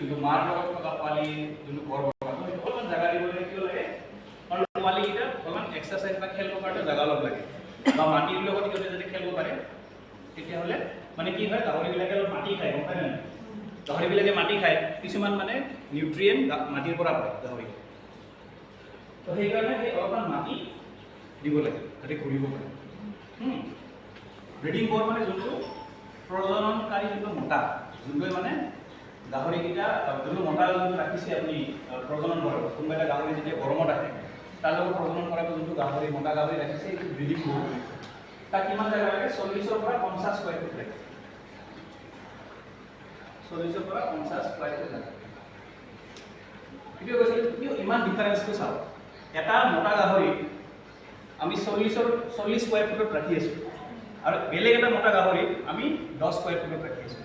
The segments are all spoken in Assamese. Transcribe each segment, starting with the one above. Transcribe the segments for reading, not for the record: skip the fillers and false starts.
যোনটো মাৰ লগত থকা পোৱালি যোনটো গৰ্ভ অলপমান জাগা দিবলৈ কি লাগে কাৰণ পোৱালিকেইটা অলপমান এক্সাৰচাইজ বা খেলিবৰ কাৰণে জাগা অলপ লাগে বা মাটিৰ লগত সিহঁতে যদি খেলিব পাৰে তেতিয়াহ'লে মানে কি হয় গাহৰিবিলাকে অলপ মাটি খায় গম পায় নে নাই গাহৰিবিলাকে মাটি খায় কিছুমান মানে নিউট্ৰিয়েণ্ট মাটিৰ পৰা পায় গাহৰি তো সেইকাৰণে সেই অলপমান মাটি দিব লাগে যাতে ঘূৰিব পাৰে ব্ৰিডিং বৰ মানে যোনটো প্ৰজননকাৰী যোনটো মতা যোনটোৱে মানে গাহৰিকেইটা যোনটো মতা যোনটো ৰাখিছে আপুনি প্ৰজনন কৰে কোনোবা এটা গাহৰি যেতিয়া গৰমত আহে তাৰ লগত প্ৰজনন কৰাটো যোনটো গাহৰি মতা গাহৰি ৰাখিছে এইটো ব্ৰিডিং বৰ তাক কিমান জেগা লাগে 40ৰ পৰা 50 স্কোয়াৰ ফুট লাগে 40ৰ পৰা 50 স্কোয়াৰ ফুট লাগে এইটো কৈছে কি ইমান ডিফাৰেন্সটো চাওক এটা মতা গাহৰি আমি 40 স্কোয়াৰ ফুটত ৰাখি আছো আৰু বেলেগ এটা মতা গাহৰি আমি 10 স্কোয়াৰ ফুটত ৰাখি আছো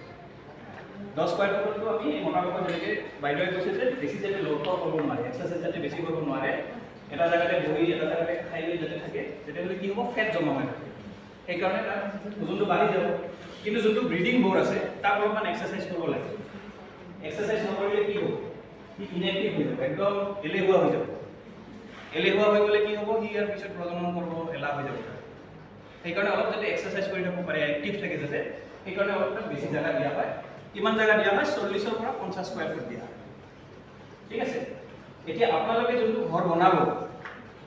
10 স্কোয়াৰ ফুটতো আমি এই মতা গাহৰি যেনেকৈ বাইদেৱে কৈছে যে বেছি যাতে লৰক কৰিব নোৱাৰে এক্সাৰচাইজ যাতে বেছি কৰিব নোৱাৰে এটা জায়গাতে বহি এটা জায়গাতে খাই লৈ যাতে থাকে তেতিয়াহ'লে কি হ'ব ফেট জমা হৈ থাকে সেইকাৰণে তাৰ ওজনটো বাঢ়ি যাব কিন্তু যোনটো ব্ৰিডিং বৰ আছে তাক অলপমান এক্সাৰচাইজ কৰিব লাগে এক্সাৰচাইজ নকৰিলে কি হ'ব সি ইনএক্টিভ হৈ যাব একদম এলেহুৱা হৈ যাব এলেহুৱা হৈ গ'লে কি হ'ব সি ইয়াৰ পিছত প্ৰজনন কৰিব এলাহ হৈ যাব সেইকাৰণে অলপ যাতে এক্সাৰচাইজ কৰি থাকিব পাৰে এক্টিভ থাকে যাতে সেইকাৰণে অলপ বেছি জায়গা দিয়া হয় কিমান জায়গা দিয়া হয় 40ৰ পৰা 50 স্কোয়াৰ ফুট দিয়া ঠিক আছে এতিয়া আপোনালোকে যোনটো ঘৰ বনাব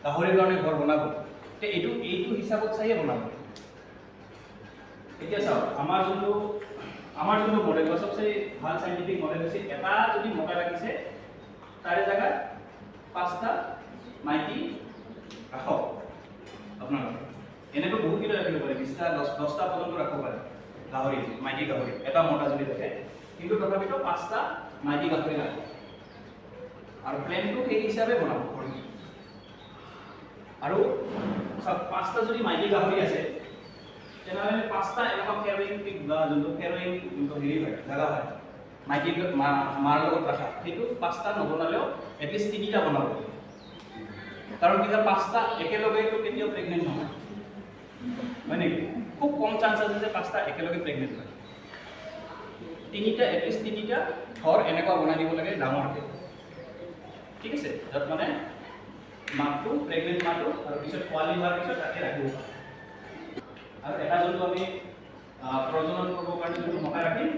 গাহৰিৰ কাৰণে ঘৰ বনাব তে এইটো হিচাপত চাইয়ে বনাব এতিয়া চাওক আমাৰ যোনটো মডেল বা সবচে ভাল সাইন্টিফিক মডেল হৈছে এটা যদি মতা ৰাখিছে তাৰে জায়গাত 5টা মাইকী ৰাখক আপোনালোকে এনেকৈ বহুত কেইটা ৰাখিব পাৰে 20টা 10টা পৰ্যন্ত ৰাখিব পাৰে গাহৰি মাইকী গাহৰি এটা মতা যদি ৰাখে কিন্তু তথাপিতো 5টা মাইকী গাহৰি ৰাখক আৰু প্লেনটো সেই হিচাপে বনাব আৰু 5টা যদি মাইকী গাহৰি আছে তেনেহ'লে 5টা এনেকুৱা ফেৰয়িং বা যোনটো ফেৰয়িং যোনটো হেৰি হয় জাগা হয় মাইকী মাৰ লগত ৰাখা সেইটো 5টা নবনালেও এটলিষ্ট 3টা বনাব কাৰণ কি হয় 5টা একেলগেতো কেতিয়াও প্ৰেগনেণ্ট নহয় হয় নেকি খুব কম চান্স আছে যে 5টা একেলগে প্ৰেগনেণ্ট হয় 3টা এটলিষ্ট 3টা ঘৰ এনেকুৱা বনাই দিব লাগে ডাঙৰকৈ ঠিক আছে য'ত মানে মাকটো প্ৰেগনেণ্ট মাকটো আৰু পিছত পোৱালি হোৱাৰ পিছত তাতে ৰাখিব আৰু এটা যোনটো আমি প্ৰজনন কৰিবৰ কাৰণে যোনটো মতা ৰাখিম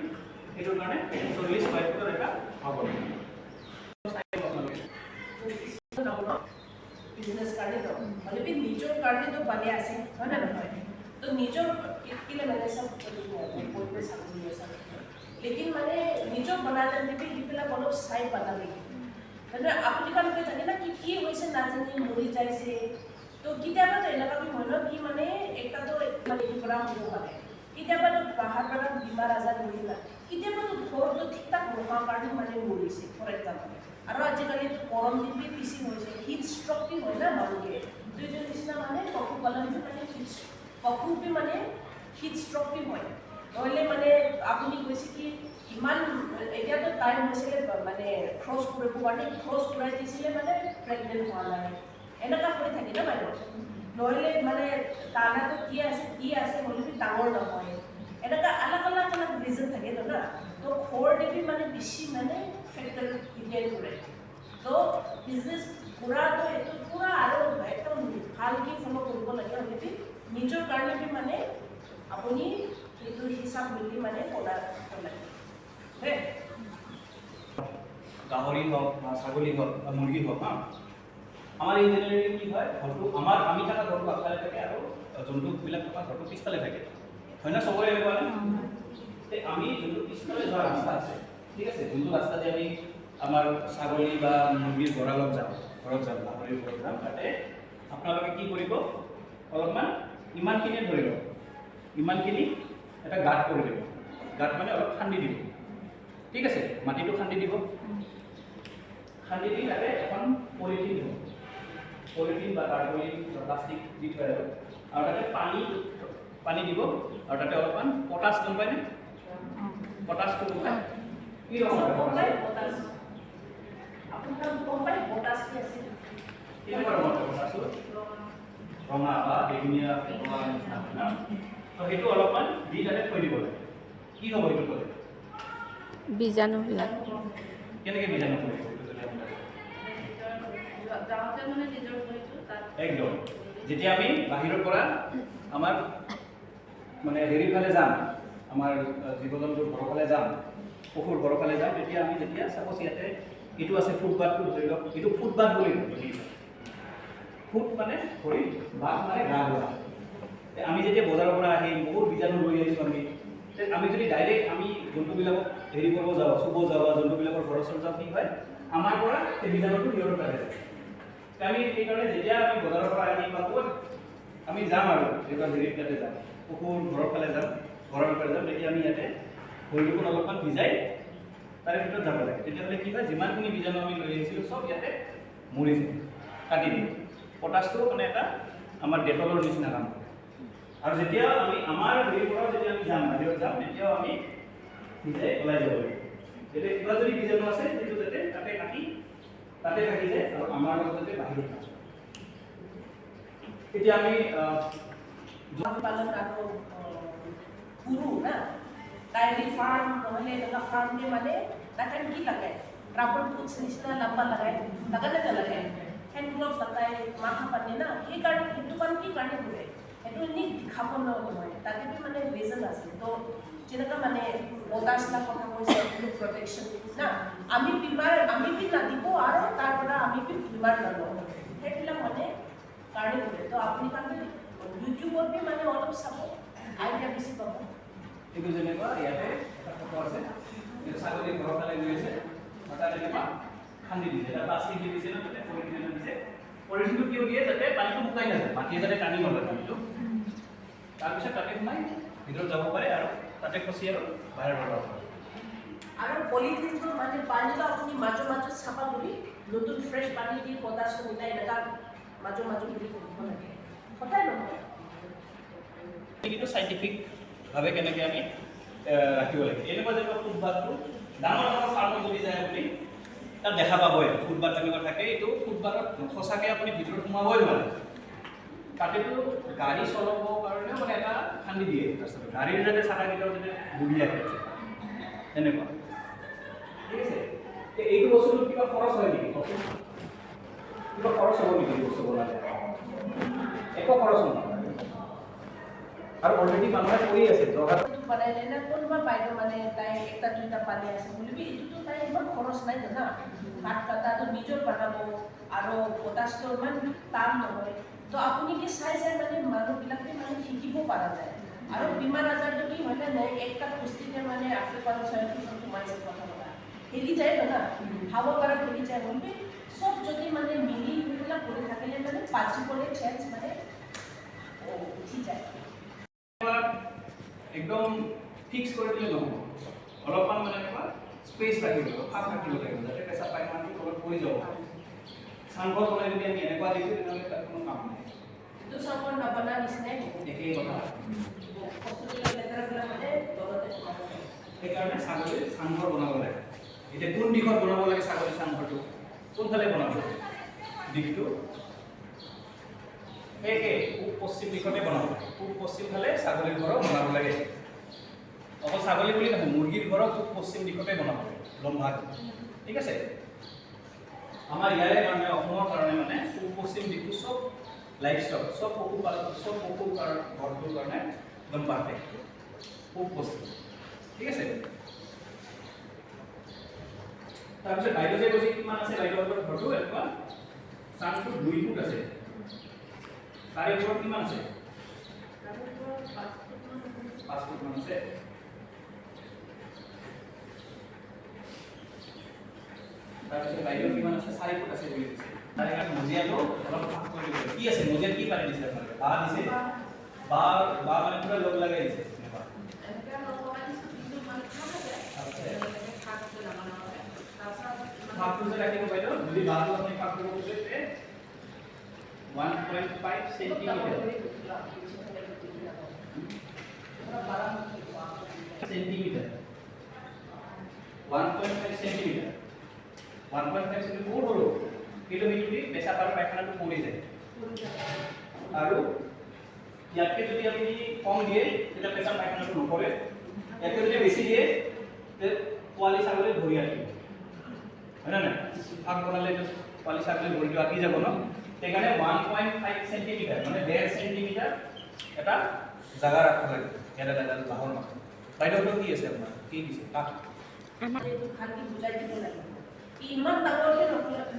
সেইটোৰ কাৰণে 40 স্কোয়াৰ ফুটৰ এটা হ'ব বিজনেস কাৰণে তো মানে নিজৰ কাৰণে তো বনে আছে হয় না নহয় তো নিজৰ কিলে মানে সব বলতে समझिए सब लेकिन মানে নিজৰ বনালে নেকি কিলা বলো চাই পাতা নেকি মানে আপুনি কালকে থাকে না কি হৈছে না জানি মৰি যাইছে তো কিতাবা তো এনেকা কি হয় কি মানে একটা তো মানে পুরা হ'ব পাৰে কিতাবা তো বাহাৰ পৰা বিমাৰ আজাৰ হৈছিল কিতাবা তো ঘৰটো ঠিক ঠাক নোহোৱাৰ কাৰণে মানে মৰিছে ফৰ এক্সাম্পল আৰু আজিকালি গৰম দিনটো বেছি হৈছে হিট ষ্ট্ৰকটো হয় না মানুহে দুইটা নিচিনা মানে পশুপালনটো মানে পশুটো মানে হিট ষ্ট্ৰকটো হয় নহ'লে মানে আপুনি কৈছে কি ইমান এতিয়াতো টাইম হৈছিলে মানে ক্ৰছ কৰিব কাৰণে ক্ৰছ কৰাই দিছিলে মানে প্ৰেগনেণ্ট হোৱা নাই এনেকুৱা হৈ থাকে না বাইদেউ নহ'লে মানে দানাটো কি আছে হ'লে ডাঙৰ নহয় এনেকুৱা আলাগ ৰিজন থাকে না তো ঘৰ দেখি মানে বেছি মানে ফেক্টৰ ডিপেণ্ড কৰে তো বিজনেছ পুৰাটো এইটো পুৰা আৰু একদম ভালকৈ ফ'ল' কৰিব লাগে হ'লে নিজৰ কাৰণে মানে আপুনি এইটো হিচাপ মিলি মানে পঢ়াব লাগে গাহৰি হওক বা ছাগলী হওক বা মুৰ্গী হওক আমাৰ এই জেনেৰেলি কি হয় ঘৰটো আমি থকা ঘৰটো আগফালে থাকে আৰু জন্তুবিলাক থকা ঘৰটো পিছফালে থাকে হয় না চবৰে এনেকুৱা আমি যোনটো পিছফালে যোৱা ৰাস্তা আছে ঠিক আছে যোনটো ৰাস্তাতে আমি আমাৰ ছাগলী বা মুৰ্গীৰ ঘৰত যাম গাহৰিৰ ঘৰত যাম তাতে আপোনালোকে কি কৰিব অলপমান ইমানখিনি ধৰি লওক ইমানখিনি এটা গাঁত কৰি দিব গাঁত মানে অলপ খান্দি দিব ঠিক আছে মাটিটো খান্দি দিব খান্দি দি তাতে এখন পলিথিন দিব পলিথিন বা কাৰ্টুন বা প্লাষ্টিক দি থৈ আৰু তাতে পানী দিব আৰু তাতে অলপমান পটাছ গম পায়নে পটাছটো গম পায় কি ৰঙৰ পটাছ আপোনাৰ গম পায় পটাছ কি আছে কেনেকুৱা ৰঙৰ পটাছটো ৰঙা বা বেঙুনীয়া নিচিনা তো সেইটো অলপমান দি তাতে থৈ দিব লাগে কি হ'ব সেইটো ক'লে বীজাণুবিলাক কেনেকৈ বীজাণু পৰিব এইটো যদি আমি যাওঁতে মানে নিজৰ ভৰিটো তাত একদম যেতিয়া আমি বাহিৰৰ পৰা আমাৰ মানে হেৰিৰ ফালে যাম, আমাৰ জীৱ জন্তুৰ ঘৰৰ ফালে যাম, পশুৰ ঘৰৰ ফালে যাম, তেতিয়া আমি যেতিয়া চাপ'জ ইয়াতে এইটো আছে ফুটবাথটো ধৰি লওক, এইটো ফুটবাথ বুলি কয়। ফুট মানে ভৰি, বাথ মানে গা ধোৱা। আমি যেতিয়া বজাৰৰ পৰা আহিম বহুত বীজাণু লৈ আহিছোঁ আমি যদি ডাইৰেক্ট আমি জন্তুবিলাকক হেৰি কৰিব যাওঁ, চুব যাওঁ, জন্তুবিলাকৰ ঘৰৰ ওচৰত যাওঁ, কি হয় আমাৰ পৰা সেই বীজাণুটো সিহঁতৰ তাতে যায়। আমি সেইকাৰণে যেতিয়া আমি বজাৰৰ পৰা আহি বা ক'ত আমি যাম আৰু যেনেকুৱা হেৰিত তাতে যাম, পশুৰ ঘৰৰ ফালে যাম, ঘৰৰ ফালে যাম, তেতিয়া আমি ইয়াতে ভৰিটোখন অলপমান ভিজাই তাৰে ভিতৰত যাব লাগে। তেতিয়াহ'লে কি হয় যিমানখিনি বীজাণু আমি লৈ আহিছিলোঁ চব ইয়াতে মৰি যায়, কাটি দিয়ে। পটাছটো মানে এটা আমাৰ ডেটলৰ নিচিনা কাম কৰে। আৰু যেতিয়া আমি আমাৰ হেৰিৰ পৰাও যেতিয়া আমি যাম, বাহিৰত যাম, তেতিয়াও আমি ভিজাই ওলাই যাব লাগিব। যেতিয়া কিবা যদি বীজাণু আছে সেইটো যাতে তাতে কাটি তাতে থাকি যায় আৰু আমাৰ লগত যাতে বাহিৰত নাযায়। এতিয়া আমি পালন আৰু গুৰু না ডায়েৰী ফাৰ্ম নহ'লে এনেকুৱা ফাৰ্মে মানে তাতে কি লাগে ৰাবৰ বুটছ নিচিনা লাম্বা লগাই নালাগে হেণ্ড গ্ল'ভছ লগাই মাথা পানী না সেইকাৰণে সেইটো কাম কি কাৰণে কৰে সেইটো এনেই দেখাব নহয় তাতেতো মানে ৰিজন আছে তো যেনেকুৱা মানে পটাছলা কথা কৈছে প্ৰটেকশ্যন না আমি বি নাদিব আৰু তাৰ পৰা আমি বেমাৰ নলওঁ সেইবিলাক মানে কাৰণে কৰে তো আপুনি কাৰণে ইউটিউবত বি মানে অলপ চাব আইডিয়া বেছি পাব। এইটো যেনেকুৱা ইয়াতে এটা ফটো আছে, ছাগলী ঘৰৰ ফালে গৈ আছে, হঠাৎ এনেকুৱা খান্দি দিছে, এটা প্লাষ্টিক দি দিছে, তাতে পলিথিন দিছে। পলিথিনটো কিয় দিয়ে যাতে পানীটো শুকাই নাযায়, মাটিয়ে যাতে টানি নলয় পানীটো। তাৰপিছত তাতে সোমাই ভিতৰত যাব পাৰে আৰু তাতে খচি আৰু বাহিৰ ওলাব পাৰে। আৰু পলিথিনটো মানে পানীটো আপুনি মাজে চাফা কৰি নতুন ফ্ৰেছ পানী দি পটাছটো মিলাই এনেকুৱা মাজে বুলি কৰিব লাগে সদায় নহয়। এইটো চাইণ্টিফিক ভাৱে কেনেকৈ আমি ৰাখিব লাগে। এনেকুৱা যেনেকুৱা ফুটবাথটো ডাঙৰ ফাৰ্মত যদি যায় আপুনি তাত দেখা পাবই ফুটবাথ তেনেকুৱা থাকে। এইটো ফুটবাথত সঁচাকৈ আপুনি ভিতৰত সোমাবই নোৱাৰে। তাতেতো গাড়ী চলাবৰ কাৰণেও মানে এটা খান্দি দিয়ে ৰাস্তাটো, গাড়ীৰ যাতে চাকাকেইটাও যাতে ঘূৰি আহে তেনেকুৱা। ঠিক আছে, এইটো বস্তুটো কিবা খৰচ হয় নেকি? কিবা খৰচ হ'ব নেকি বস্তু বনালে? একো খৰচ নহয়। আৰু অলৰেডি মানুহে কৰি আছে বনাইলে না কোনোবা বাইদেউ মানে তাই এটা দুটা পালে আছে বুলিবি এইটোতো তাই ইমান খৰচ নাই জানা ভাত কটাটো নিজৰ বনাব আৰু পটাছটো ইমান টান নহয় তো আপুনি কি চাই মানে মানুহবিলাকে মানে শিকিব পৰা যায় আৰু বেমাৰ আজাৰটো কি হয় নাই একটা পুষ্টিতে মানে আফ্ৰিকাৰ সোমাইছে কথা বলা হেলি যায় জানা খাব পৰা হেলি যায় বলবি চব যদি মানে মিলি সেইবিলাক কৰি থাকিলে মানে বাচিবলৈ চান্স মানে উঠি যায়। একদম ফিক্স কৰি দিলে নহ'ব, অলপমান মানে এনেকুৱা স্পেচ ৰাখিব লাগিব, ফাঁক ৰাখিব লাগিব যাতে পেচাব পায়খানাটো তলত পৰি যাব। চাংঘৰ বনাই যদি আমি এনেকুৱা দিওঁ তেনেহ'লে তাত কোনো কাম নাই। itu sama nabana নিচিনাই হ'ব একেই কথা। বস্তুবিলাক লেতেৰাবিলাক মানে তলতে সোমাব লাগে। সেইকাৰণে ছাগলীৰ চাংঘৰ বনাব লাগে। এতিয়া কোন দিশত বনাব লাগে ছাগলীৰ চাংঘৰটো? কোনফালে বনাব? দিশটো একে পূব পশ্চিম দিশতে বনাব লাগে। পূব পশ্চিম ফালে ছাগলীৰ ঘৰ বনাব লাগে। অকল ছাগলী বুলি নহয়, মুৰ্গীৰ ঘৰ পূব পশ্চিম দিশতে বনাব লাগে, লম্বা। ঠিক আছে, আমাৰ ইয়াৰে মানে অসমৰ কাৰণে মানে পূব পশ্চিম দিশটো চব লাইফ ষ্টক, চব পশুপালন, চব পশুৰ ঘৰটোৰ কাৰণে একদম পাৰফেক্ট পূব পশ্চিম। ঠিক আছে, তাৰপিছত বাইদেউ যে কৈছে কিমান আছে, বাইদেউহঁতৰ ঘৰটো এনেকুৱা চাংটো 2 ফুট আছে। তাৰে ওপৰত কিমান আছে? 5 ফুট মান আছে। তাৰপিছত বাইদেউ কিমান আছে? 4 ফুট আছে বুলি দিছে। তাৰে কাৰণে মজিয়াটো অলপ ভাগ কৰি দিব। কি আছে মজিয়াত? কি পানী দিছে আপোনালোকে? বাঁহ দিছে? বাঁহ মানে পুৰা লগ লগাই দিছে। ভাগটো যে ৰাখিব বাইদেউ, যদি বাঁহটো আপুনি ভাগ কৰিব খোজে 1.5 সেন্টিমিটাৰ। সেন্টিমিটাৰ 1.5 সেন্টিমিটাৰ 1.5 সেন্টিমিটাৰ বহুত সৰু, কিন্তু সেইটো দি পেচাব আৰু পায়খানাটো পৰি যায়। আৰু ইয়াতকে যদি আপুনি কম দিয়ে তেতিয়া পেচাব পায়খানাটো নপৰে, ইয়াতকে যদি বেছি দিয়ে তে পোৱালি ছাগলী ধৰি আনিব। হয় না নাই ফাঁক বনালে পোৱালি ছাগলী ভৰিটো আঁকি যাব ন সেইকাৰণে 1.5 সেন্টিমিটাৰ মানে 1.5 সেন্টিমিটাৰ এটা জাগা ৰাখিব লাগে এটা এডাল বাঁহৰ মাজত বাইদেউটো কি আছে আপোনাৰ কি দিছে কাঠ এইটো ভালকে বুজাই দিব লাগিব কি ইমান ডাঙৰকে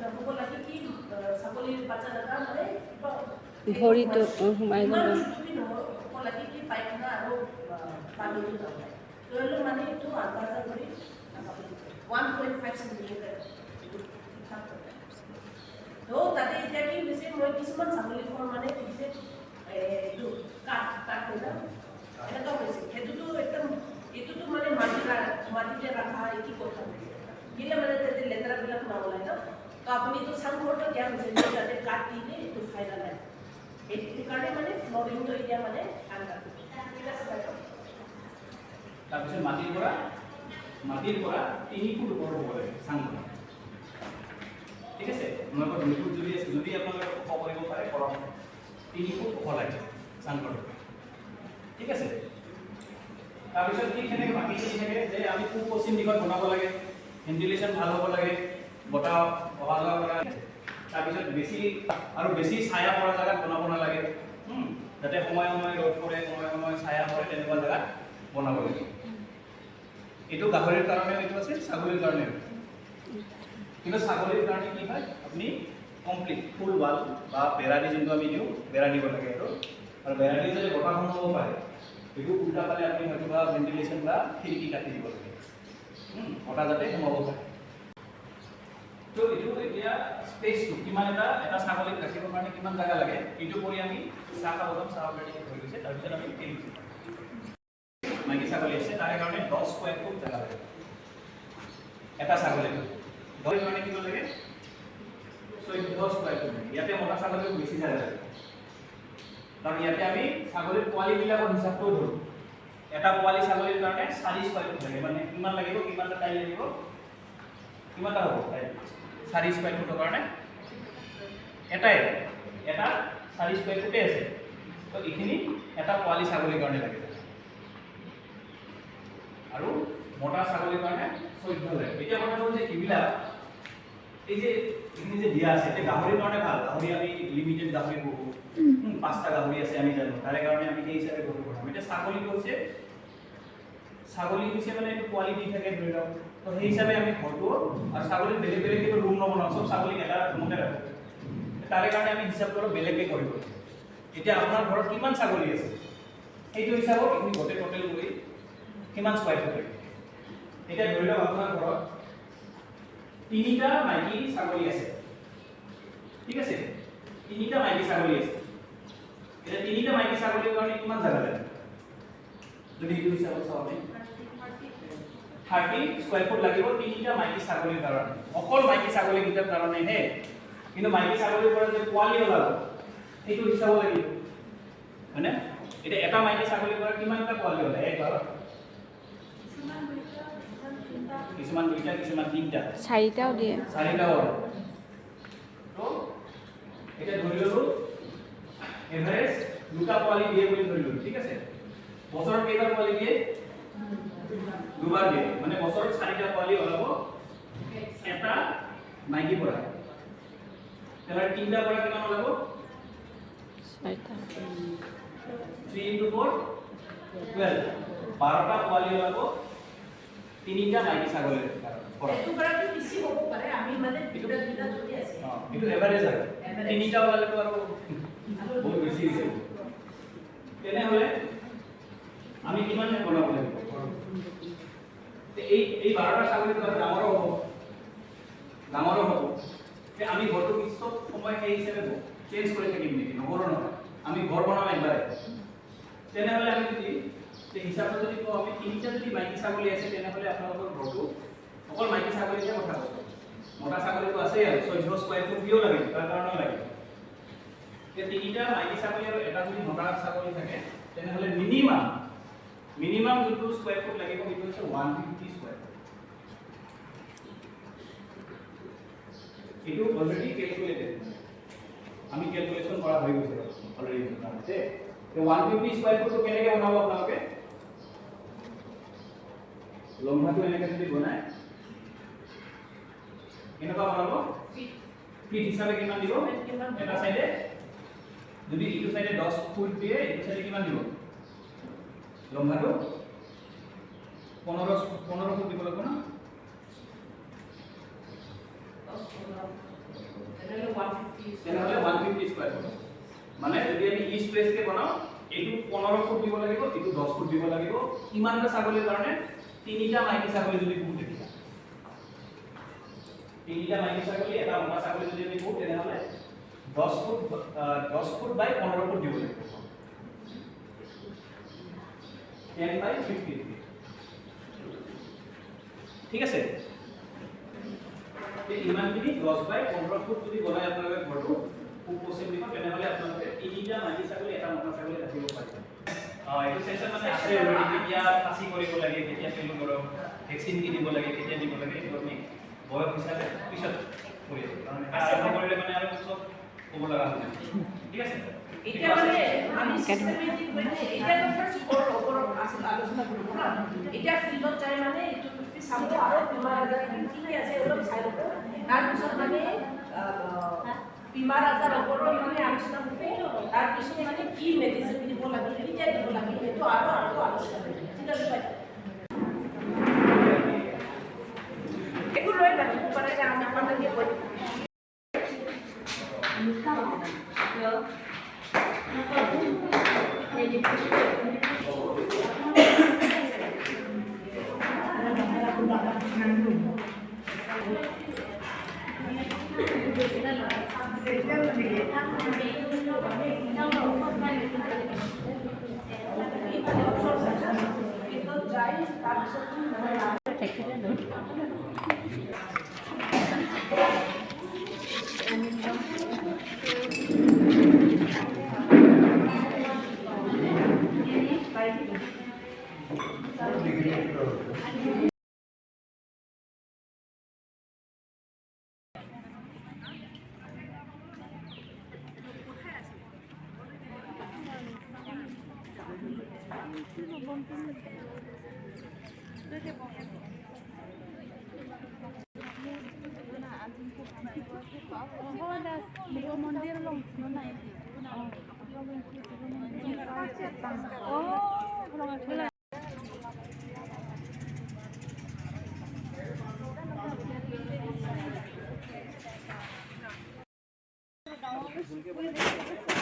নক'ব লাগে কি ছাগলীৰ বাচ্চা এটা মানে ভৰিটো সোমাই ইমান যাব চুটি নহ'ব লাগে কি পায়খানা আৰু পানীটো যাব ধৰি লওক মানে এইটো আন্দাজা কৰি 1.5 সেন্টিমিটাৰ তো তাতে এতিয়া কি হৈছে মই কিছুমান ছাগলী ঘৰ মানে দিছে এইটো কাঠ হৈ যাব এনেকুৱা হৈছে সেইটোতো একদম এইটোতো মানে মাটিতে ৰখা কি কথা হৈছে দিলে মানে তাতে লেতেৰাবিলাক নওলায় ন তো আপুনিতো চাংঘৰটো দিয়া হৈছে যে তাতে কাঠ দিলে এইটো ফাইদা নাই সেইকাৰণে মানে ফ্ল'ৰিংটো এতিয়া মানে ঠাণ্ডা ঠিক আছে বাইদেউ তাৰপিছত মাটিৰ পৰা 3 ফুট ওপৰত হ'ব লাগে চাংঘৰ ঠিক আছে আপোনালোকৰ 2 ফুট যদি আপোনালোকে ওখ কৰিব পাৰে কৰক 3 ফুট ওখ লাগে চাংঘৰ ঠিক আছে তাৰপিছত কি কেনেকৈ বাকী কি থাকে যে আমি পূব পশ্চিম দিশত বনাব লাগে ভেন্টিলেশ্যন ভাল হ'ব লাগে বতাহ অহা যোৱা কৰা তাৰপিছত বেছি ছায়া পৰা জেগাত বনাব নালাগে যাতে সময়ে সময়ে ৰ'দ পৰে সময়ে ছায়া পৰে তেনেকুৱা জেগাত বনাব লাগে এইটো গাহৰিৰ কাৰণে এইটো আছে ছাগলীৰ কাৰণে কিন্তু ছাগলীৰ কাৰণে কি হয় আপুনি কমপ্লিট ফুল ৱাল বা বেৰা দি যোনটো আমি দিওঁ বেৰা দিব লাগে আৰু বেৰা দি যদি বতাহ সোমাব পাৰে এইটো উল্টা পালে আপুনি হয়তো বা ভেন্টিলেশ্যন বা খিৰিকী কাটি দিব লাগে বতাহ যাতে সোমাব পাৰে তো এইটো এতিয়া স্পেচটো কিমান এটা ছাগলীক ৰাখিবৰ কাৰণে কিমান জেগা লাগে এইটো কৰি আমি চাহ খাব যাম চাহ অলৰেডি হৈ গৈছে তাৰপিছত আমি খেলিছোঁ মাইকী ছাগলী আছে তাৰে কাৰণে 10 স্কোয়াৰ ফুট জেগা লাগে এটা ছাগলী দহৰ কাৰণে কিমান লাগে 14 স্কোয়াৰ ফুট ইয়াতে মতা ছাগলীক বেছি জেগা লাগে কাৰণ ইয়াতে আমি ছাগলীৰ পোৱালিবিলাকৰ হিচাপটো ধৰোঁ এটা পোৱালি ছাগলীৰ কাৰণে 4 স্কোয়াৰ ফুট লাগে মানে কিমান লাগিব কিমানটা টাইল লাগিব কিমানটা হ'ব টাইল 4 স্কোয়াৰ ফুটৰ কাৰণে এটা 4 স্কোয়াৰ ফুটে আছে তো এইখিনি এটা পোৱালি ছাগলীৰ কাৰণে লাগে আৰু মতা ছাগলীৰ কাৰণে 14 লাগে এতিয়া কথা হ'ল যে এইবিলাক এই যে এইখিনি যে দিয়া আছে এতিয়া গাহৰিৰ কাৰণে ভাল গাহৰি আমি লিমিটেড গাহৰি পোহোঁ 5টা গাহৰি আছে আমি জানো তাৰে কাৰণে আমি সেই হিচাপে গঢ়ি পঠাম এতিয়া ছাগলী হৈছে মানে এইটো পোৱালি দি থাকে ধৰি লওক তো সেই হিচাপে আমি ঘৰটো আৰু ছাগলী বেলেগ বেলেগ কিন্তু ৰুম নবনাওঁ চব ছাগলীক এটা ৰুমতে ৰাখোঁ তাৰে কাৰণে আমি হিচাপটো অলপ বেলেগকৈ কৰিব এতিয়া আপোনাৰ ঘৰত কিমান ছাগলী আছে সেইটো হিচাপত এইখিনি গোটেই টোটেল কৰি কিমান স্কোয়াৰ ফুট লাগে এতিয়া ধৰি লওক আপোনাৰ ঘৰত 3টা মাইকী ছাগলী আছে ঠিক আছে 3টা মাইকী ছাগলী আছে এতিয়া 3টা মাইকী ছাগলীৰ কাৰণে কিমান জাগা লাগে যদি এইটো হিচাপত চাওঁ আমি 30 স্কোয়াৰ ফুট লাগিব 3টা মাইকী ছাগলীৰ কাৰণে অকল মাইকী ছাগলীকেইটাৰ কাৰণেহে কিন্তু মাইকী ছাগলীৰ পৰা যে পোৱালি ওলাব সেইটো হিচাপ লাগিব হয়নে এতিয়া এটা মাইকী ছাগলীৰ পৰা কিমানটা পোৱালি ওলায় একবাৰত কিছুমান 2টা কিছুমান 3টা 4টাও দিয়ে 4টাও ওলায় তো এটা ধৰি ললো এভাৰেজ 2টা পোৱালি দিয়ে বুলি ধৰি ললো ঠিক আছে বছৰত কেইটা পোৱালি দিয়ে দুবাৰ দিয়ে মানে বছৰত 4টা পোৱালি ওলাব এটা মাইকী পৰা তেলাৰ 3টা পৰা কিমান ওলাব 4টা 3 into 4 12 12টা পোৱালি ওলাব 3টা মাইকী ছাগলীৰ পৰা এইটো কৰাটো বেছি হ'ব পাৰে আমি মানে দুটা যদি আছে এইটো এভাৰেজ আৰু 3টা ওলালেতো আৰু বহুত বেছি হৈছে তেনেহ'লে আমি কিমান বনাব লাগিব এই 12টা ছাগলীৰ পৰা ডাঙৰো হ'ব আমি ঘৰটো কিছু সময় সেই হিচাপে চেঞ্জ কৰি থাকিম নেকি নকৰোঁ নহয় আমি ঘৰ বনাম একবাৰে তেনেহ'লে আমি যদি হিচাপত যদি কওঁ আমি 3টা যদি মাইকী ছাগলী আছে তেনেহ'লে আপোনালোকৰ ঘৰটো অকল মাইকী ছাগলীতে কথা কৈছোঁ মতা ছাগলীটো আছেই আৰু 14 স্কোয়াৰ ফুট দিও লাগে তাৰ কাৰণেও লাগে এতিয়া 3টা মাইকী ছাগলী আৰু এটা যদি মতা ছাগলী থাকে তেনেহ'লে মিনিমাম যোনটো স্কোয়াৰ ফুট লাগিব সেইটো হৈছে 150 স্কোয়াৰ ফুট এইটো অলৰেডি ক্যালকুলেটেড আমি ক্যালকুলেশন কৰা হৈ গৈছে অলৰেডি আছে তো 150 স্কয়াৰ ফুট কেনেকৈ বনাব আপোনালোকে লম্বাটো এনেকৈ যদি বনায় এনেকুৱা বনাব ফিট হিচাপে কিমান দিব এটা সাইডে যদি ইটো সাইডে 10 ফুট দিয়ে ইটো সাইডে কিমান দিব লম্বাটো 15 ফুট দিব লাগিব না তেনেহলে 150 স্কয়ার ফুট মানে যদি আমি ইস্ট ওয়েস্ট কে বনাও এইটো 15 ফুট দিব লাগিব এইটো 10 ফুট দিব লাগিব ইমানটা ছাগলীৰ কাৰণে তিনিটা মাইকী ছাগলী যদি পুহো তেতিয়া তিনিটা মাইকী ছাগলী এটা মতা ছাগলী যদি আমি পুহো তেনেহলে 10 ফুট বাই 15 ফুট দিব লাগিব 10 বাই 50 ঠিক আছে এই ইমানখিনি 10 বাই 15 ফুট যদি বনাই আপোনালোকে ঘৰটো খুব পছন্দ দিব তেনেহলে আপোনালোকে তিনিটা মাইকী ছাগলী এটা মতা ছাগলী ৰাখিব পাৰিব এইটো সেশন মানে আছে অলৰেডি কেতিয়া ফাঁচি কৰিব লাগে কেতিয়া ফেলো কৰক ভেকচিন কি দিব লাগে কেতিয়া দিব লাগে এইটো আমি বয়স হিচাপে পিছত কৰি আছো কাৰণ আৰম্ভ কৰিলে মানে আৰু চব ক'ব লগা হয় ঠিক আছে এটা মানে আমি সিস্টেমেটিক মানে এটা তো ফার্স্ট কোর ওপর আলোচনা করব না এটা ফিল্ডত যায় মানে এটো সামনে আরো বিমার আজার কি আছে ওগুলো সাইড করব তার পিছত মানে বিমার আজার ওপর মানে আলোচনা করব তার পিছত মানে কি মেডিসিন দিব লাগে কিটা দিব লাগে এটো আরো আলোচনা করব ঠিক আছে ভাই এগুলো লয় না পরে যে আমি আপনাদের বলি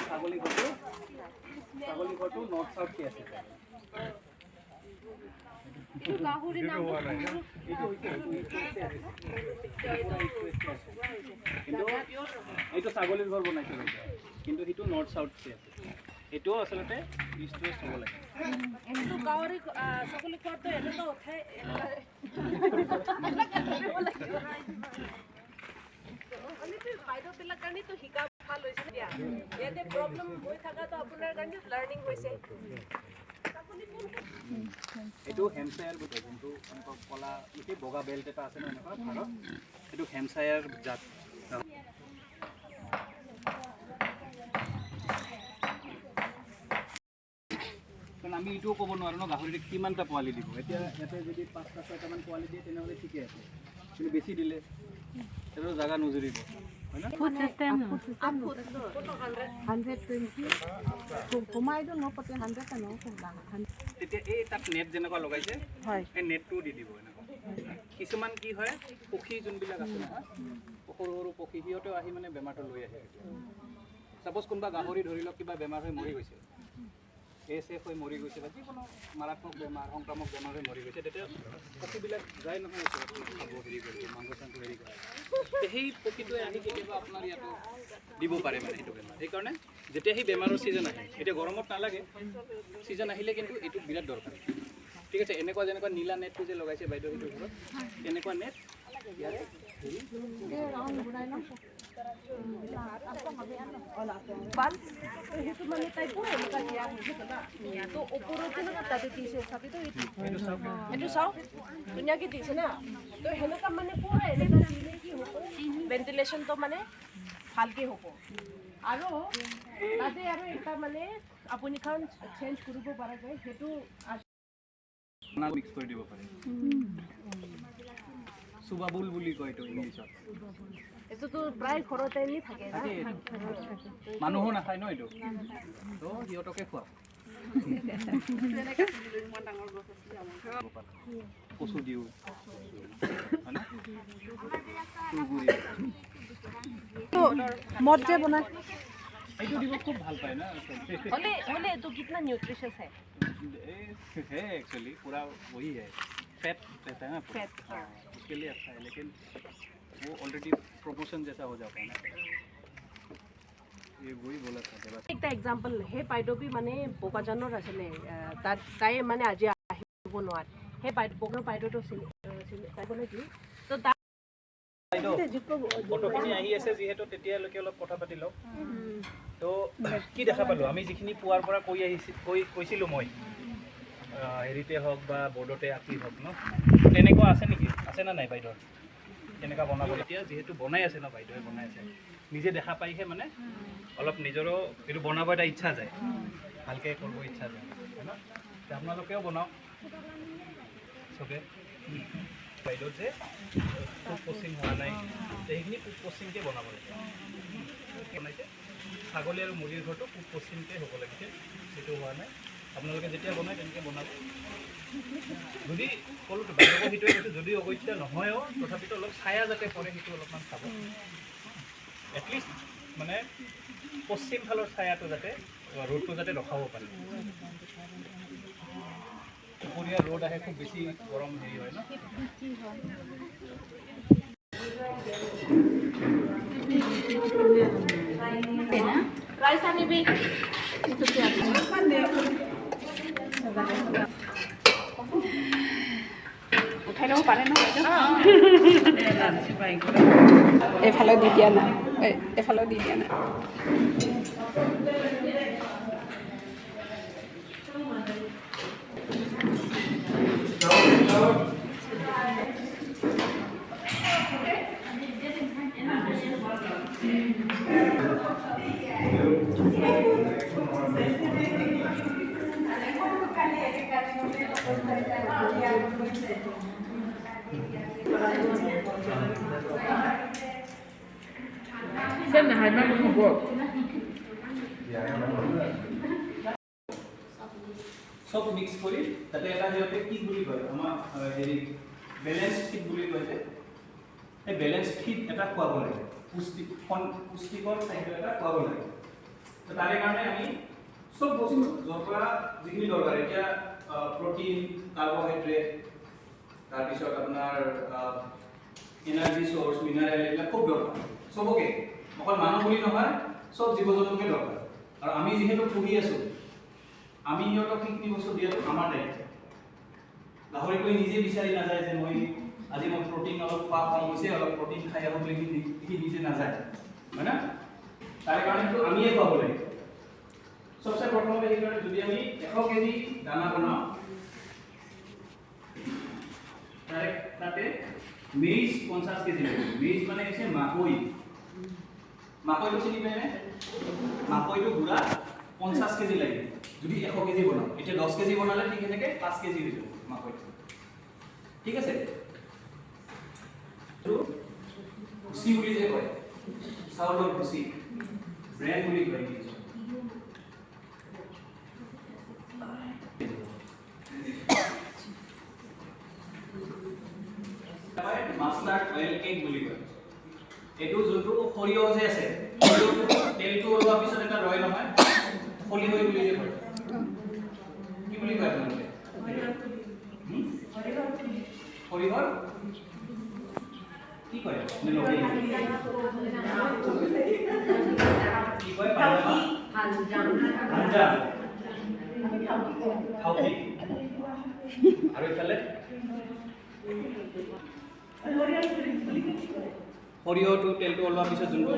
ছাগলী ঘৰটো নৰ্থ সাউথ কে আছে এইটো ছাগলীৰ ঘৰ বনাইছে কিন্তু সেইটো নৰ্থ সাউথ কে আছে এইটোও আচলতে ইষ্ট ওয়েস্ট হ'ব লাগে কিন্তু গাঁৱৰে ছাগলী ঘৰটো এনেকুৱা উঠাই বাইদেউবিলাক কাৰণেতো শিকা ভাল হৈছে দিয়া ইয়াতে প্ৰব্লেম হৈ থকাটো আপোনাৰ কাৰণে লাৰ্ণিং হৈছে এইটো হেমছায়াৰ বুট যোনটো এনেকুৱা কলা এই বগা বেল্ট এটা আছে ন এনেকুৱা ভাৰত এইটো হেমছায়াৰ জাত কাৰণ আমি এইটোও ক'ব নোৱাৰোঁ ন গাহৰিটো কিমানটা পোৱালি দিব এতিয়া ইয়াতে যদি 5টা 6টামান পোৱালি দিয়ে তেনেহ'লে ঠিকে আছে কিন্তু বেছি দিলে সেইটো জাগা নুজুৰিব হয় না Food system. 120. Kumain no pati 100 ano kung lahat. তেতিয়া এই তাত নেট যেনেকুৱা লগাইছে হয় এই নেটটো দি দিব এনেকুৱা কিছুমান কি হয় পক্ষী যোনবিলাক আছে নহয় সৰু সৰু পক্ষী সিহঁতেও আহি মানে বেমাৰটো লৈ আহে সাপোজ কোনোবা গাহৰি ধৰি লওক কিবা বেমাৰ হৈ মৰি গৈছে এছেফ হৈ মৰি গৈছে বা যিকোনো মাৰাত্মক বেমাৰ সংক্ৰামক বেমাৰ হৈ মৰি গৈছে তেতিয়া পক্ষীবিলাক যায় নহয় খাব হেৰি কৰিব মাংস চাংস হেৰি কৰে সেই পক্ষীটোৱে আহি কেতিয়াবা আপোনাৰ ইয়াতো দিব পাৰে মানে সেইটো বেমাৰ সেইকাৰণে যেতিয়া সেই বেমাৰৰ ছিজন আহে এতিয়া গৰমত নালাগে ছিজন আহিলে কিন্তু এইটো বিৰাট দৰকাৰ ঠিক আছে এনেকুৱা যেনেকুৱা নীলা নেটটো যে লগাইছে বাইদেউ সেইটো ঘৰত এনেকুৱা নেট ইয়াতে বাল সেইটো মানে টাইপো এনেকুৱা দিয়া হৈছে না তো ওপৰতে না তাতে দিছে চাবি তো এইটো চাও ধুনীয়াকৈ দিছে না তো সেনেকুৱা মানে পুৰা এনেকুৱা দিলে কি হ'ব ভেণ্টিলেশ্যনটো মানে ভালকৈ হ'ব আৰু তাতে আৰু এটা মানে আপুনি খান চেঞ্জ কৰিব পৰা যায় সেইটো মিক্স কৰি দিব পাৰে চ' চুবাবুল বুলি কয় এইটো ইংলিছত। এইটোতো প্ৰায় ঘৰতে এনে থাকে না। মানুহো নাখায় ন এইটো, তো সিহঁতকে খোৱা। কচু দিওঁ, মদ যে বনায় এইটো দিব খুব ভাল পায় না। होले तो कितना न्यूट्रिशियस है? है एक्चुअली पूरा वही है, फैट रहता है ना पूरा। फैट, हाँ। उसके लिए अच्छा है, लेकिन वो ऑलरेडी प्रमोशन जैसा हो जाता है ना, ये वही बोला था देवा। একটা এক্সাম্পল সেই বাইদেউবি মানে বোকাজানৰ আছিলে তাই মানে আজি আহিব নোৱাৰে, সেই বাইদেউটো চিনি কি তো ফটোখিনি আহি আছে যিহেতু তেতিয়ালৈকে অলপ কথা পাতি লওক। তো কি দেখা পালোঁ, আমি যিখিনি পুৱাৰ পৰা কৈছিলোঁ মই হেৰিতে হওক বা বৰ্ডতে আঁকি হওক ন, তেনেকুৱা আছে নেকি, আছে না নাই বাইদেউৰ তেনেকুৱা বনাব? এতিয়া যিহেতু বনাই আছে ন, বাইদেৱে বনাই আছে, নিজে দেখা পাইহে মানে অলপ নিজৰো এইটো বনাব এটা ইচ্ছা যায়, ভালকৈ কৰিব ইচ্ছা যায়, হয় ন? আপোনালোকেও বনাওক চবে। বাইদেউ যে ফুড পচিং হোৱা নাই, সেইখিনি ফুড পচিংকৈ বনাব লাগে। বনাইছে ছাগলী আৰু মুৰ্গীৰ ঘৰটো ফুড পচিংকৈ হ'ব লাগিছিল, সেইটো হোৱা নাই। আপোনালোকে যেতিয়া বনায় তেনেকৈ বনাব। যদি ক'লো বাইদেউকো সেইটোৱে কৈছোঁ, যদি অগত্যা নহয়ও তথাপিতো অলপ ছায়া যাতে পৰে সেইটো অলপমান চাব। এটলিষ্ট মানে পশ্চিম ফালৰ ছায়াটো যাতে ৰ'দটো যাতে ৰখাব পাৰে। দুপৰীয়া ৰ'দ আহে, খুব বেছি গৰম হেৰি হয় ন। ৰাইচ আনিবি। উঠাই ল'ব পাৰে ন? এইফালেও দি দিয়া নাই, এইফালেও দি দিয়া নাই। সব মিক্স কৰি তাতে এটা সিহঁতে কি বুলি কয়, আমাৰ হেৰি বেলেঞ্চ ফিট বুলি কয় যে, সেই বেলেঞ্চ ফিট এটা খুৱাব লাগে, পুষ্টিকৰ খাদ্য এটা খুৱাব লাগে। তো তাৰে কাৰণে আমি সব বস্তু য'ৰ পৰা যিখিনি দৰকাৰ, এতিয়া প্ৰটিন, কাৰ্বহাইড্ৰেট, তাৰপিছত আপোনাৰ এনাৰ্জি চ'ৰ্চ, মিনাৰেল, এইবিলাক খুব দৰকাৰ চবকে, অকল মানুহ বুলি নহয়, চব জীৱ জন্তুকে দৰকাৰ। আৰু আমি যিহেতু পুহি আছোঁ, আমি সিহঁতক সেইখিনি বস্তু দিয়াটো আমাৰ দায়িত্ব। গাহৰিটোৱে নিজে বিচাৰি নাযায় যে আজি মই প্ৰটিন অলপ খোৱা কম হৈছে, অলপ প্ৰটিন খাই আহোঁ বুলি সি নিজে নাযায়, হয় না? তাৰে কাৰণেতো আমিয়ে খুৱাব লাগিব। চবচে প্ৰথমতে সেইকাৰণে যদি আমি 100 কেজি দানা বনাওঁ, তাতে মেইজ 50 কেজি লাগিব। মেইজ মানে হৈছে মাকৈ। মাকৈটো চিনি পায়নে? মাকৈটো গুড়া 50 কেজি লাগিব যদি 100 কেজি বনাওঁ। এতিয়া 10 কেজি বনালে ঠিক এনেকৈ 5 কেজি হৈ যাব মাকৈটো, ঠিক আছে? ভুচি বুলি যে কয়, চাউলৰ ভুচি, ব্ৰেন বুলি কয় ইংলিছত। মাষ্টাৰ্ড অইল কেক বুলি কয়। এইটো যোনটো সৰিয়হ যে আছে, সৰিয়হটো তেলটো ওলোৱাৰ পিছত এটা ৰয় নহয়, খলি হৈ বুলি যে কয়, কি বুলি কয় আপোনালোকে? সৰিয়হৰ কি কয়? কি কয়? আঞ্জা, খাওঁকি। আৰু এইফালে সৰিয়হটো তেলটো ওলোৱাৰ পিছত যোনটো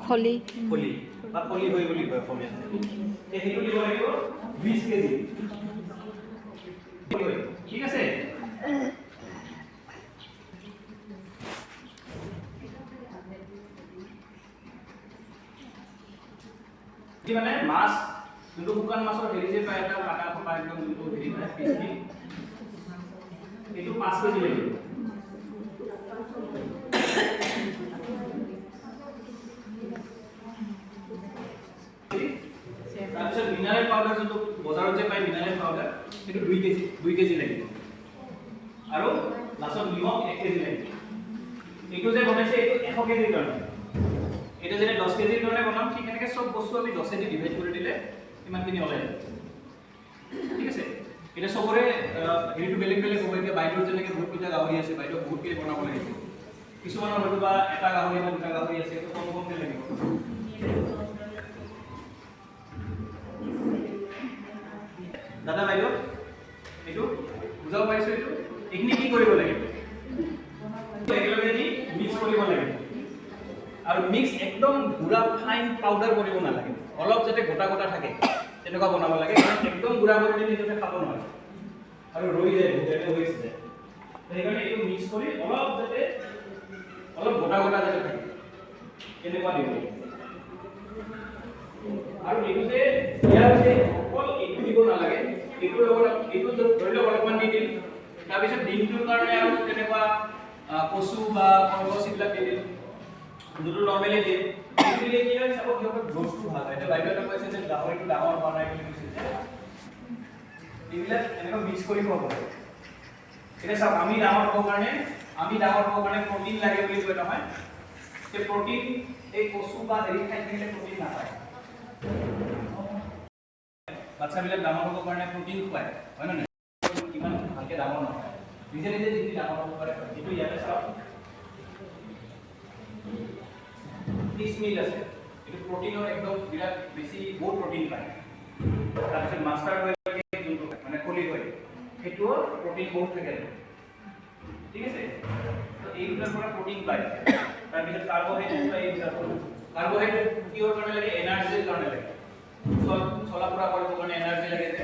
খলি খলি বা খলি হৈ বুলি কয় অসমীয়াত, সেইটো দিব লাগিব 20 কেজি, ঠিক আছে? মানে মাছ যোনটো শুকান মাছৰ হেৰি যে পায়, এটা কাটা থকা একদম যোনটো হেৰি পায়, পিচকি, সেইটো 5 কেজি লাগিব। পাউডাৰ যোনটো বজাৰত যে পায় মিনাৰেল পাউডাৰ সেইটো 2 কেজি লাগিব আৰু লাষ্টত নিমখ 1 কেজি লাগিব এইটো যে বনাইছে এইটো 100 কেজিৰ কাৰণে এটা যেনে 10 কেজিৰ কাৰণে বনাম ঠিক এনেকে সব বস্তু আমি 10 এ ডিভাইড কৰি দিলে ইমানখিনি ওলাই যাব ঠিক আছে এটা সবৰে হেৰিটো বেলেগ বেলেগ হ'ব এতিয়া বাইদেউৰ যেনেকৈ বহুত কিটা গাহৰি আছে বাইদেউ বহুত কেজি বনাব লাগিব কিছুমানৰ হয়তো বা এটা গাহৰি বা দুটা গাহৰি আছে তো কম কমকে লাগিব দাদা বাইদেউ এইটো বুজাব পাৰিছো এইটো এইখিনি কি কৰিব লাগিব একেলগে দি মিক্স কৰিব লাগিব আৰু মিক্স একদম গুড়া ফাইন পাউডাৰ কৰিব নালাগে অলপ যাতে গোটা গোটা থাকে তেনেকুৱা বনাব লাগে কাৰণ একদম গুড়া কৰি দিলে নিজে খাব নোৱাৰে আৰু ৰৈ যায় গোটেই হৈ যায় সেইকাৰণে এইটো মিক্স কৰি অলপ যাতে অলপ গোটা গোটা যাতে থাকে তেনেকুৱা দিব আৰু এইটো যে ইয়াৰ যে অকল এইটো দিব নালাগে এইটো ধৰি লওক অলপমান দি দিম তাৰপিছত দিনটোৰ কাৰণে আৰু তেনেকুৱা কচু বা কলগছ এইবিলাক দি দিম যোনটো নৰ্মেলি দিয়ে এইটো দিলে কি হয় চাব সিহঁতৰ গ্ৰ'থটো ভাল হয় এতিয়া বাইদেউহঁতে কৈছে যে গাহৰিটো ডাঙৰ হোৱা নাই বুলি কৈছে এইবিলাক এনেকৈ মিক্স কৰি খুৱাব লাগে এতিয়া চাওক আমি ডাঙৰ হ'বৰ কাৰণে প্ৰটিন লাগে বুলি কয় নহয় সেই প্ৰটিন এই কচু বা হেৰি খাই থাকিলে প্ৰটিন নাপায় বাচ্চাবিলাক ডাঙৰ হ'বৰ কাৰণে প্ৰটিন খুৱায় হয় নে নহয় ইমান ভালকৈ ডাঙৰ নহয় নিজে নিজে যিখিনি ডাঙৰ হ'ব পাৰে এইটো ইয়াতে চাওক মিল আছে এইটো প্ৰটিনৰ একদম বিৰাট বেছি বহুত প্ৰটিন পায় তাৰপিছত মাষ্টাৰ অইল যোনটো মানে কলি অইল সেইটোও প্ৰটিন বহুত থাকে ঠিক আছে তো এইবিলাকৰ পৰা প্ৰটিন পায় তাৰপিছত কাৰ্বহাইড্ৰেট পায় কাৰ্বহাইড্ৰেট কিহৰ কাৰণে লাগে এনাৰ্জিৰ কাৰণে লাগে চলা ফুৰা কৰিবৰ কাৰণে এনাৰ্জি লাগে যে